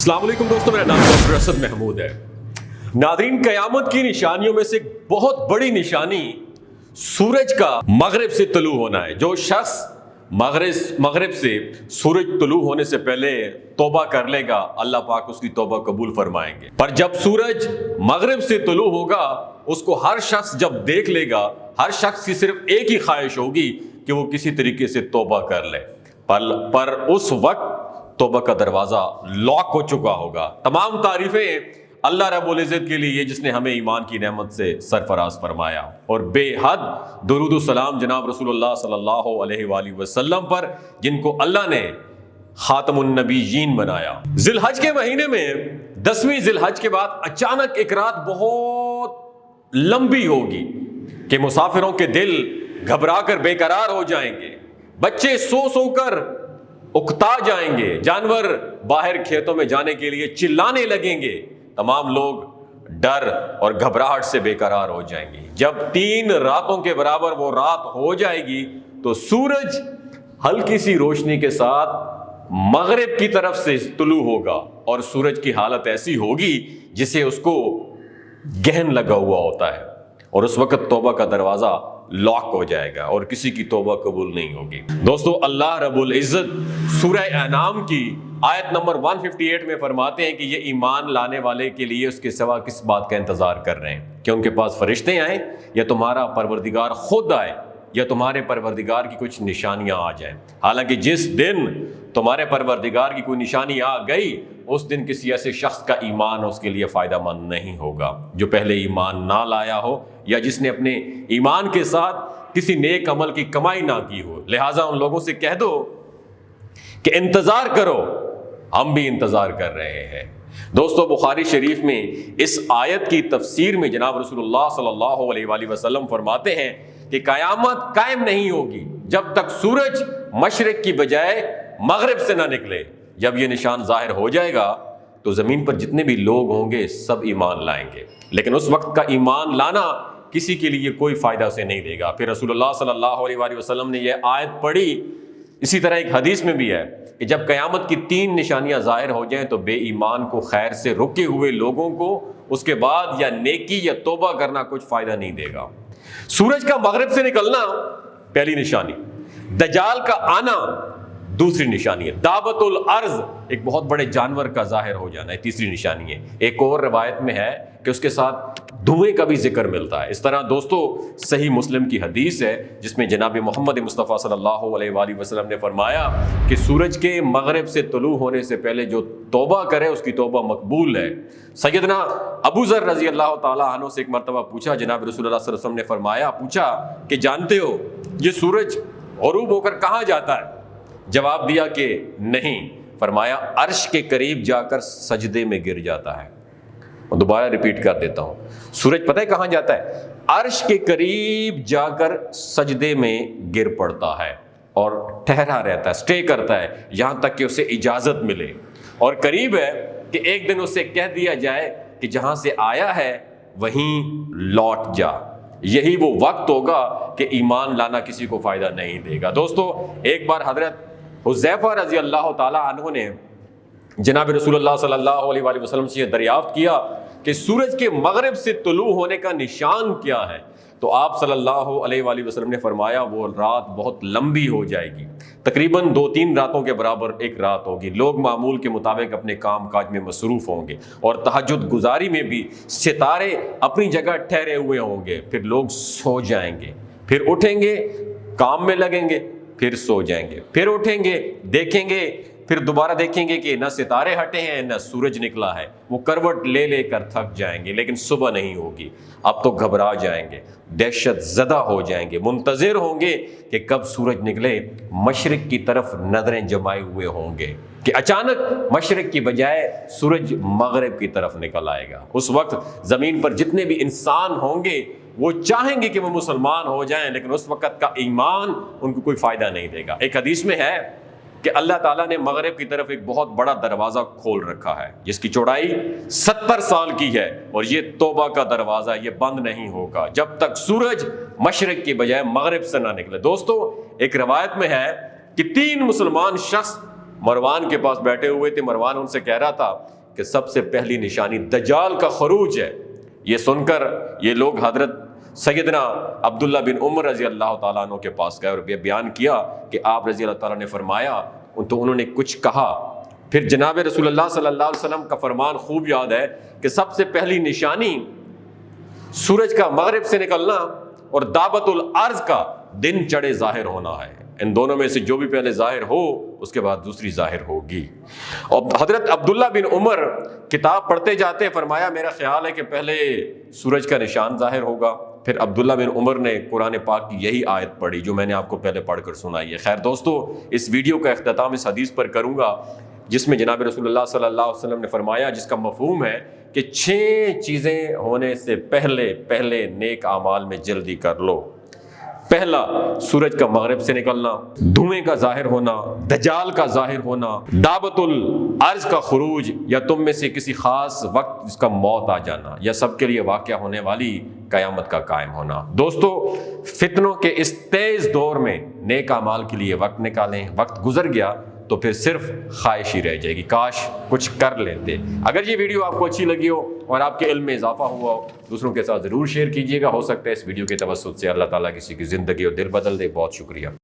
السلام علیکم دوستوں، میرا نام ڈاکٹر اسد محمود ہے۔ ناظرین، قیامت کی نشانیوں میں سے ایک بہت بڑی نشانی سورج کا مغرب سے طلوع ہونا ہے۔ جو شخص مغرب سے سورج طلوع ہونے سے پہلے توبہ کر لے گا، اللہ پاک اس کی توبہ قبول فرمائیں گے۔ پر جب سورج مغرب سے طلوع ہوگا، اس کو ہر شخص جب دیکھ لے گا، ہر شخص کی صرف ایک ہی خواہش ہوگی کہ وہ کسی طریقے سے توبہ کر لے، پر اس وقت توبہ کا دروازہ لاک ہو چکا ہوگا۔ تمام تعریفیں اللہ رب العزت کے لیے، جس نے ہمیں ایمان کی نعمت سے سرفراز فرمایا، اور بے حد درود و سلام جناب رسول اللہ صلی اللہ علیہ وآلہ وسلم پر، جن کو اللہ نے خاتم النبیین بنایا۔ ذی الحج کے مہینے میں 10ویں ذی الحج کے بعد اچانک ایک رات بہت لمبی ہوگی کہ مسافروں کے دل گھبرا کر بے قرار ہو جائیں گے، بچے سو سو کر اکتا جائیں گے، جانور باہر کھیتوں میں جانے کے لیے چلانے لگیں گے، تمام لوگ ڈر اور گھبراہٹ سے بے قرار ہو جائیں گے۔ جب 3 راتوں کے برابر وہ رات ہو جائے گی تو سورج ہلکی سی روشنی کے ساتھ مغرب کی طرف سے طلوع ہوگا، اور سورج کی حالت ایسی ہوگی جسے اس کو گہن لگا ہوا ہوتا ہے، اور اس وقت توبہ کا دروازہ لاک ہو جائے گا اور کسی کی توبہ قبول نہیں ہوگی۔ دوستو، اللہ رب العزت سورہ انعام کی آیت نمبر 158 میں فرماتے ہیں کہ یہ ایمان لانے والے کے لیے اس کے سوا کس بات کا انتظار کر رہے ہیں کہ ان کے پاس فرشتے آئیں، یا تمہارا پروردگار خود آئے، یا تمہارے پروردگار کی کچھ نشانیاں آ جائیں۔ حالانکہ جس دن تمہارے پروردگار کی کوئی نشانی آ گئی، اس دن کسی ایسے شخص کا ایمان اس کے لیے فائدہ مند نہیں ہوگا جو پہلے ایمان نہ لایا ہو، یا جس نے اپنے ایمان کے ساتھ کسی نیک عمل کی کمائی نہ کی ہو۔ لہٰذا ان لوگوں سے کہہ دو کہ انتظار کرو، ہم بھی انتظار کر رہے ہیں۔ دوستو، بخاری شریف میں اس آیت کی تفسیر میں جناب رسول اللہ صلی اللہ علیہ وآلہ وسلم فرماتے ہیں کہ قیامت قائم نہیں ہوگی جب تک سورج مشرق کی بجائے مغرب سے نہ نکلے۔ جب یہ نشان ظاہر ہو جائے گا تو زمین پر جتنے بھی لوگ ہوں گے سب ایمان لائیں گے، لیکن اس وقت کا ایمان لانا کسی کے لیے کوئی فائدہ اسے نہیں دے گا۔ پھر رسول اللہ صلی اللہ علیہ وآلہ وسلم نے یہ آیت پڑھی۔ اسی طرح ایک حدیث میں بھی ہے کہ جب قیامت کی 3 نشانیاں ظاہر ہو جائیں تو بے ایمان کو، خیر سے رکے ہوئے لوگوں کو اس کے بعد یا نیکی یا توبہ کرنا کچھ فائدہ نہیں دے گا۔ سورج کا مغرب سے نکلنا پہلی نشانی، دجال کا آنا دوسری نشانی ہے، دعوت الارض ایک بہت بڑے جانور کا ظاہر ہو جانا ہے تیسری نشانی ہے۔ ایک اور روایت میں ہے کہ اس کے ساتھ دھوئیں کا بھی ذکر ملتا ہے۔ اس طرح دوستو، صحیح مسلم کی حدیث ہے جس میں جناب محمد مصطفیٰ صلی اللہ علیہ وآلہ وسلم نے فرمایا کہ سورج کے مغرب سے طلوع ہونے سے پہلے جو توبہ کرے اس کی توبہ مقبول ہے۔ سیدنا ابو ذر رضی اللہ تعالیٰ عنہ سے ایک مرتبہ پوچھا، جناب رسول اللہ صلی اللہ علیہ وسلم نے فرمایا، پوچھا کہ جانتے ہو یہ سورج غروب ہو کر کہاں جاتا ہے؟ جواب دیا کہ نہیں۔ فرمایا عرش کے قریب جا کر سجدے میں گر جاتا ہے۔ میں دوبارہ ریپیٹ کر دیتا ہوں، سورج پتہ ہے کہاں جاتا ہے؟ عرش کے قریب جا کر سجدے میں گر پڑتا ہے اور ٹھہرا رہتا ہے، سٹے کرتا ہے یہاں تک کہ اسے اجازت ملے، اور قریب ہے کہ ایک دن اسے کہہ دیا جائے کہ جہاں سے آیا ہے وہیں لوٹ جا۔ یہی وہ وقت ہوگا کہ ایمان لانا کسی کو فائدہ نہیں دے گا۔ دوستو، ایک بار حضرت حذیفہ رضی اللہ تعالیٰ عنہ نے جناب رسول اللہ صلی اللہ علیہ وآلہ وسلم سے یہ دریافت کیا کہ سورج کے مغرب سے طلوع ہونے کا نشان کیا ہے، تو آپ صلی اللہ علیہ وآلہ وسلم نے فرمایا وہ رات بہت لمبی ہو جائے گی، تقریباً 2-3 راتوں کے برابر ایک رات ہوگی۔ لوگ معمول کے مطابق اپنے کام کاج میں مصروف ہوں گے، اور تہجد گزاری میں بھی ستارے اپنی جگہ ٹھہرے ہوئے ہوں گے، پھر لوگ سو جائیں گے، پھر اٹھیں گے، کام میں لگیں گے، پھر سو جائیں گے، پھر اٹھیں گے، دیکھیں گے، پھر دوبارہ دیکھیں گے کہ نہ ستارے ہٹے ہیں نہ سورج نکلا ہے۔ وہ کروٹ لے لے کر تھک جائیں گے، لیکن صبح نہیں ہوگی۔ اب تو گھبرا جائیں گے، دہشت زدہ ہو جائیں گے، منتظر ہوں گے کہ کب سورج نکلے۔ مشرق کی طرف نظریں جمائے ہوئے ہوں گے کہ اچانک مشرق کی بجائے سورج مغرب کی طرف نکل آئے گا۔ اس وقت زمین پر جتنے بھی انسان ہوں گے وہ چاہیں گے کہ وہ مسلمان ہو جائیں، لیکن اس وقت کا ایمان ان کو کوئی فائدہ نہیں دے گا۔ ایک حدیث میں ہے کہ اللہ تعالیٰ نے مغرب کی طرف ایک بہت بڑا دروازہ کھول رکھا ہے جس کی چوڑائی 70 سال کی ہے، اور یہ توبہ کا دروازہ، یہ بند نہیں ہوگا جب تک سورج مشرق کی بجائے مغرب سے نہ نکلے۔ دوستو، ایک روایت میں ہے کہ 3 مسلمان شخص مروان کے پاس بیٹھے ہوئے تھے. مروان ان سے کہہ رہا تھا کہ سب سے پہلی نشانی دجال کا خروج ہے. یہ سن کر یہ لوگ حضرت سیدنا عبداللہ بن عمر رضی اللہ تعالیٰ عنہ کے پاس گئے اور یہ بیان کیا کہ آپ رضی اللہ تعالیٰ نے فرمایا. تو انہوں نے کچھ کہا. پھر جناب رسول اللہ صلی اللہ علیہ وسلم کا فرمان خوب یاد ہے کہ سب سے پہلی نشانی سورج کا مغرب سے نکلنا اور دعوت الارض کا دن چڑھے ظاہر ہونا ہے. ان دونوں میں سے جو بھی پہلے ظاہر ہو اس کے بعد دوسری ظاہر ہوگی. اور حضرت عبداللہ بن عمر کتاب پڑھتے جاتے فرمایا میرا خیال ہے کہ پہلے سورج کا نشان ظاہر ہوگا. پھر عبداللہ بن عمر نے قرآن پاک کی یہی آیت پڑھی جو میں نے آپ کو پہلے پڑھ کر سنائی ہے. خیر دوستو، اس ویڈیو کا اختتام اس حدیث پر کروں گا جس میں جناب رسول اللہ صلی اللہ علیہ وسلم نے فرمایا، جس کا مفہوم ہے کہ 6 چیزیں ہونے سے پہلے نیک اعمال میں جلدی کر لو. پہلا، سورج کا مغرب سے نکلنا، دھوئیں کا ظاہر ہونا، دجال کا ظاہر ہونا، دعوت الارض کا خروج، یا تم میں سے کسی خاص وقت جس کا موت آ جانا، یا سب کے لیے واقعہ ہونے والی قیامت کا قائم ہونا. دوستو، فتنوں کے اس تیز دور میں نیک اعمال کے لیے وقت نکالیں. وقت گزر گیا تو پھر صرف خواہش ہی رہ جائے گی، کاش کچھ کر لیتے. اگر یہ ویڈیو آپ کو اچھی لگی ہو اور آپ کے علم میں اضافہ ہوا ہو، دوسروں کے ساتھ ضرور شیئر کیجیے گا. ہو سکتا ہے اس ویڈیو کے توسط سے اللہ تعالیٰ کسی کی زندگی اور دل بدل دے. بہت شکریہ.